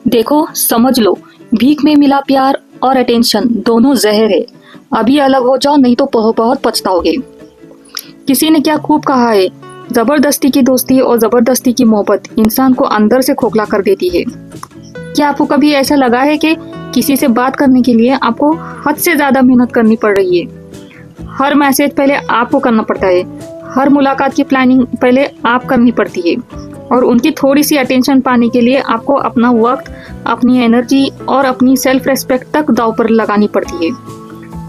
देखो, समझ लो, भीख में मिला प्यार और अटेंशन दोनों जहर है। अभी अलग हो जाओ, नहीं तो बहुत पछताओगे। किसी ने क्या खूब कहा है, जबरदस्ती की दोस्ती और जबरदस्ती की मोहब्बत इंसान को अंदर से खोखला कर देती है। क्या आपको कभी ऐसा लगा है कि किसी से बात करने के लिए आपको हद से ज्यादा मेहनत करनी पड़ रही है? हर मैसेज पहले आपको करना पड़ता है, हर मुलाकात की प्लानिंग पहले आप करनी पड़ती है, और उनकी थोड़ी सी अटेंशन पाने के लिए आपको अपना वक्त, अपनी एनर्जी और अपनी सेल्फ रेस्पेक्ट तक दांव पर लगानी पड़ती है।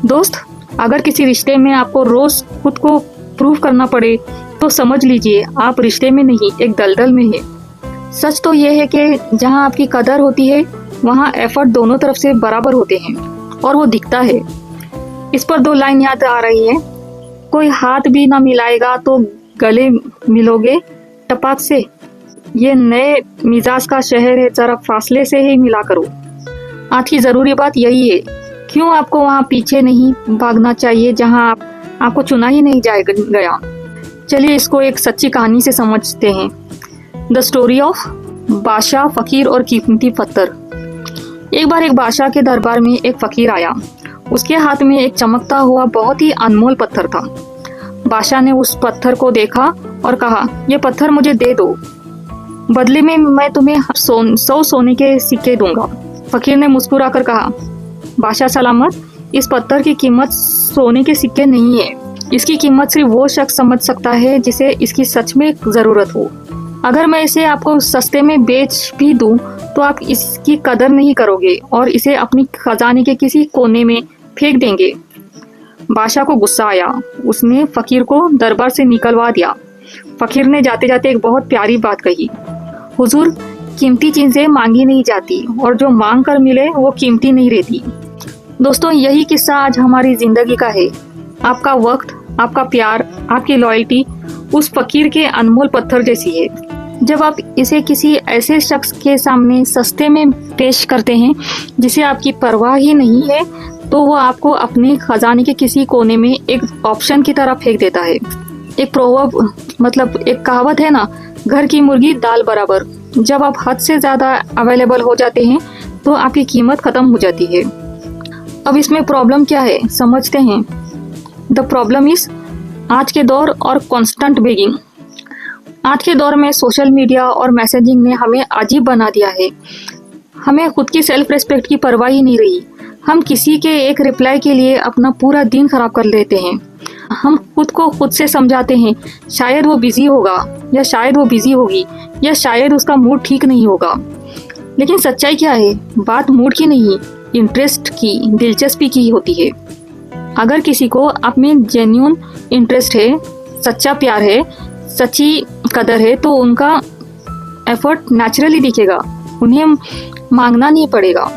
दोस्त, अगर किसी रिश्ते में आपको रोज खुद को प्रूव करना पड़े तो समझ लीजिए आप रिश्ते में नहीं, एक दलदल में है। सच तो यह है कि जहां आपकी कदर होती है वहां एफर्ट दोनों तरफ से बराबर होते हैं, और वो दिखता है। इस पर 2 लाइन याद आ रही है, कोई हाथ भी ना मिलाएगा तो गले मिलोगे टपाक से। ये नए मिजाज का शहर है, जरा फासले से ही मिला करो। आज की जरूरी बात यही है, क्यों आपको वहाँ पीछे नहीं भागना चाहिए जहाँ आपको चुना ही नहीं गया। चलिए इसको एक सच्ची कहानी से समझते हैं। द स्टोरी ऑफ बादशाह, फकीर और कीमती पत्थर। एक बार एक बादशाह के दरबार में एक फकीर आया। उसके हाथ में एक चमकता हुआ बहुत ही अनमोल पत्थर था। बादशाह ने उस पत्थर को देखा और कहा, ये पत्थर मुझे दे दो, बदले में मैं तुम्हें 100 सोने के सिक्के दूंगा। फकीर ने मुस्कुराकर कहा, बादशाह सलामत, इस पत्थर की कीमत सोने के सिक्के नहीं है। इसकी कीमत सिर्फ वो शख्स समझ सकता है जिसे इसकी सच में जरूरत हो। अगर मैं इसे आपको सस्ते में बेच भी दूं तो आप इसकी कदर नहीं करोगे और इसे अपनी खजाने के किसी कोने में फेंक देंगे। बादशाह को गुस्सा आया। उसने फकीर को दरबार से निकलवा दिया। फकीर ने जाते जाते एक बहुत प्यारी बात कही, हुजूर, कीमती चीजें मांगी नहीं जाती और जो मांग कर मिले वो कीमती नहीं रहती। दोस्तों, यही किस्सा आज हमारी जिंदगी का है। आपका वक्त, आपका प्यार, आपकी लॉयल्टी उस फकीर के अनमोल पत्थर जैसी है। जब आप इसे किसी ऐसे शख्स के सामने सस्ते में पेश करते हैं जिसे आपकी परवाह ही नहीं है, तो वो आपको अपने खजाने के किसी कोने में एक ऑप्शन की तरह फेंक देता है। एक प्रोवर्ब, मतलब एक कहावत है ना, घर की मुर्गी दाल बराबर। जब आप हद से ज्यादा अवेलेबल हो जाते हैं तो आपकी कीमत खत्म हो जाती है। अब इसमें प्रॉब्लम क्या है, समझते हैं। द प्रॉब्लम इज आज के दौर और कांस्टेंट बेगिंग। आज के दौर में सोशल मीडिया और मैसेजिंग ने हमें अजीब बना दिया है। हमें खुद की सेल्फ रेस्पेक्ट की परवाह ही नहीं रही। हम किसी के एक रिप्लाई के लिए अपना पूरा दिन खराब कर लेते हैं। हम खुद को खुद से समझाते हैं, शायद वो बिजी होगा, या शायद वो बिजी होगी, या शायद उसका मूड ठीक नहीं होगा। लेकिन सच्चाई क्या है? बात मूड की नहीं, इंटरेस्ट की, दिलचस्पी की होती है। अगर किसी को आप में जेन्युइन इंटरेस्ट है, सच्चा प्यार है, सच्ची कदर है, तो उनका एफर्ट नेचुरली दिखेगा, उन्हें मांगना नहीं पड़ेगा।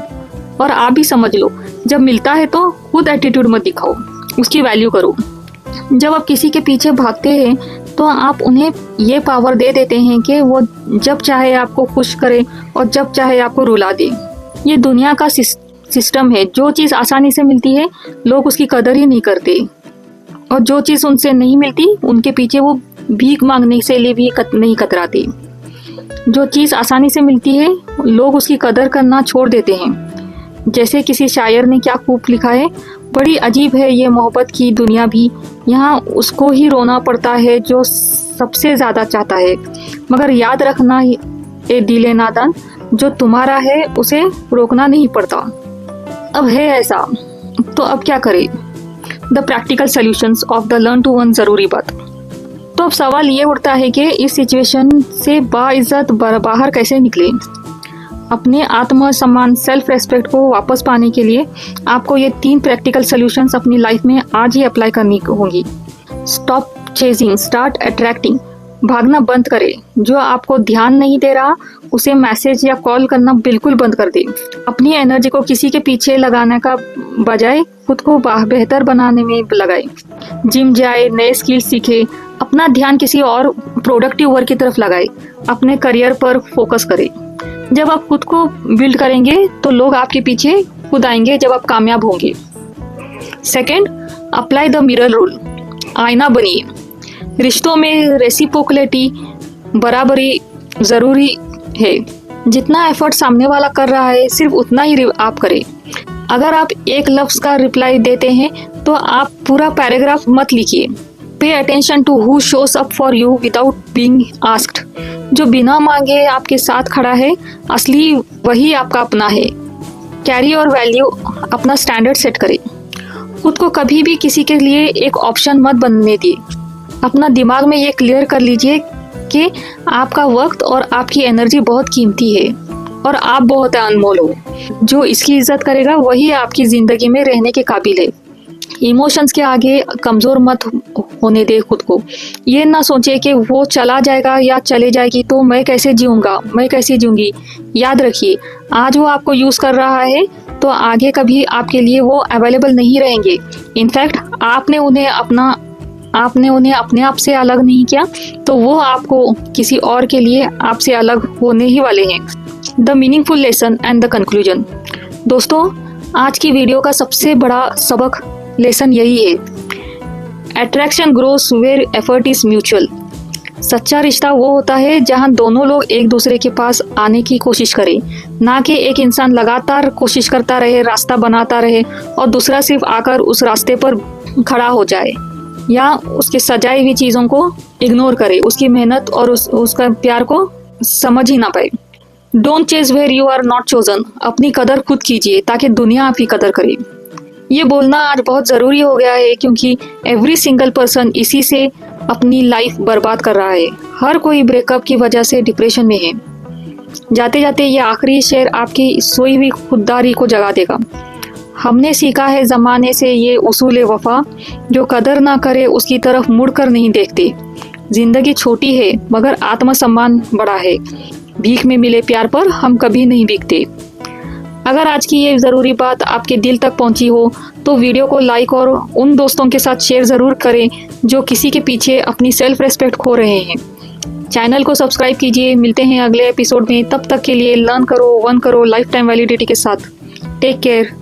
और आप भी समझ लो, जब मिलता है तो खुद एटीट्यूड मत दिखाओ, उसकी वैल्यू करो। जब आप किसी के पीछे भागते हैं तो आप उन्हें ये पावर दे देते हैं कि वो जब चाहे आपको खुश करे और जब चाहे आपको रुला दे। ये दुनिया का सिस्टम है। जो चीज़ आसानी से मिलती है लोग उसकी कदर ही नहीं करते, और जो चीज़ उनसे नहीं मिलती उनके पीछे वो भीख मांगने से लिए भी नहीं कतराते। जो चीज़ आसानी से मिलती है लोग उसकी कदर करना छोड़ देते हैं। जैसे किसी शायर ने क्या खूब लिखा है, बड़ी अजीब है ये मोहब्बत की दुनिया भी, यहाँ उसको ही रोना पड़ता है जो सबसे ज़्यादा चाहता है, मगर याद रखना ए दिले नादान, जो तुम्हारा है उसे रोकना नहीं पड़ता। अब है ऐसा, तो अब क्या करें? The practical solutions of the learn to one ज़रूरी बात। तो अब सवाल ये उठता है कि इस सिचुएशन से बाइज्जत बाहर कैसे निकले। अपने आत्मसम्मान, सेल्फ रेस्पेक्ट को वापस पाने के लिए आपको ये 3 प्रैक्टिकल सॉल्यूशंस अपनी लाइफ में आज ही अप्लाई करनी होंगी। Stop chasing, start attracting. भागना बंद करें। जो आपको ध्यान नहीं दे रहा उसे मैसेज या कॉल करना बिल्कुल बंद कर दे। अपनी एनर्जी को किसी के पीछे लगाने का बजाय खुद को बेहतर बनाने में लगाए। जिम जाए, नए स्किल सीखे, अपना ध्यान किसी और प्रोडक्टिव वर्क की तरफ लगाए। अपने करियर पर फोकस करें। जब आप खुद को बिल्ड करेंगे तो लोग आपके पीछे खुद आएंगे जब आप कामयाब होंगे। Second, apply the mirror rule. आईना बनिए। रिश्तों में रेसिप्रोकलिटी, बराबरी जरूरी है। जितना एफर्ट सामने वाला कर रहा है सिर्फ उतना ही आप करें। अगर आप एक लफ्ज का रिप्लाई देते हैं तो आप पूरा पैराग्राफ मत लिखिए। Pay attention to who shows up for you without being asked. जो बिना मांगे आपके साथ खड़ा है असली वही आपका अपना है। कैरी और वैल्यू अपना स्टैंडर्ड सेट करें। खुद को कभी भी किसी के लिए एक ऑप्शन मत बनने दिए। अपना दिमाग में ये क्लियर कर लीजिए कि आपका वक्त और आपकी एनर्जी बहुत कीमती है और आप बहुत अनमोल हो। जो इसकी इज्जत करेगा वही आपकी ज़िंदगी में रहने के काबिल है। इमोशंस के आगे कमज़ोर मत होने दे खुद को। ये ना सोचे कि वो चला जाएगा या चले जाएगी तो मैं कैसे जीऊँगा, मैं कैसे जीऊँगी। याद रखिए, आज वो आपको यूज़ कर रहा है तो आगे कभी आपके लिए वो अवेलेबल नहीं रहेंगे। इनफैक्ट आपने उन्हें अपने आप से अलग नहीं किया तो वो आपको किसी और के लिए आपसे अलग होने ही वाले हैं। The meaningful lesson and the conclusion. दोस्तों, आज की वीडियो का सबसे बड़ा सबक लेसन यही है, attraction grows where effort is mutual. सच्चा रिश्ता वो होता है जहां दोनों लोग एक दूसरे के पास आने की कोशिश करें, ना कि एक इंसान लगातार कोशिश करता रहे, रास्ता बनाता रहे और दूसरा सिर्फ आकर उस रास्ते पर खड़ा हो जाए या उसके सजाई हुई चीज़ों को इग्नोर करे, उसकी मेहनत और उसका प्यार को समझ ही ना पाए। Don't chase where you are not chosen. अपनी कदर खुद कीजिए ताकि दुनिया आपकी कदर करे। ये बोलना आज बहुत ज़रूरी हो गया है क्योंकि एवरी सिंगल पर्सन इसी से अपनी लाइफ बर्बाद कर रहा है। हर कोई ब्रेकअप की वजह से डिप्रेशन में है। जाते जाते ये आखिरी शेर आपकी सोई हुई खुददारी को जगा देगा। हमने सीखा है ज़माने से ये उसूल वफा, जो कदर ना करे उसकी तरफ मुड़कर नहीं देखते। जिंदगी छोटी है मगर आत्मसम्मान बड़ा है। भीख में मिले प्यार पर हम कभी नहीं बिकते। अगर आज की ये ज़रूरी बात आपके दिल तक पहुंची हो तो वीडियो को लाइक और उन दोस्तों के साथ शेयर ज़रूर करें जो किसी के पीछे अपनी सेल्फ रेस्पेक्ट खो रहे हैं। चैनल को सब्सक्राइब कीजिए। मिलते हैं अगले एपिसोड में। तब तक के लिए लर्न करो, वन करो लाइफ टाइम वैलिडिटी के साथ। Take care.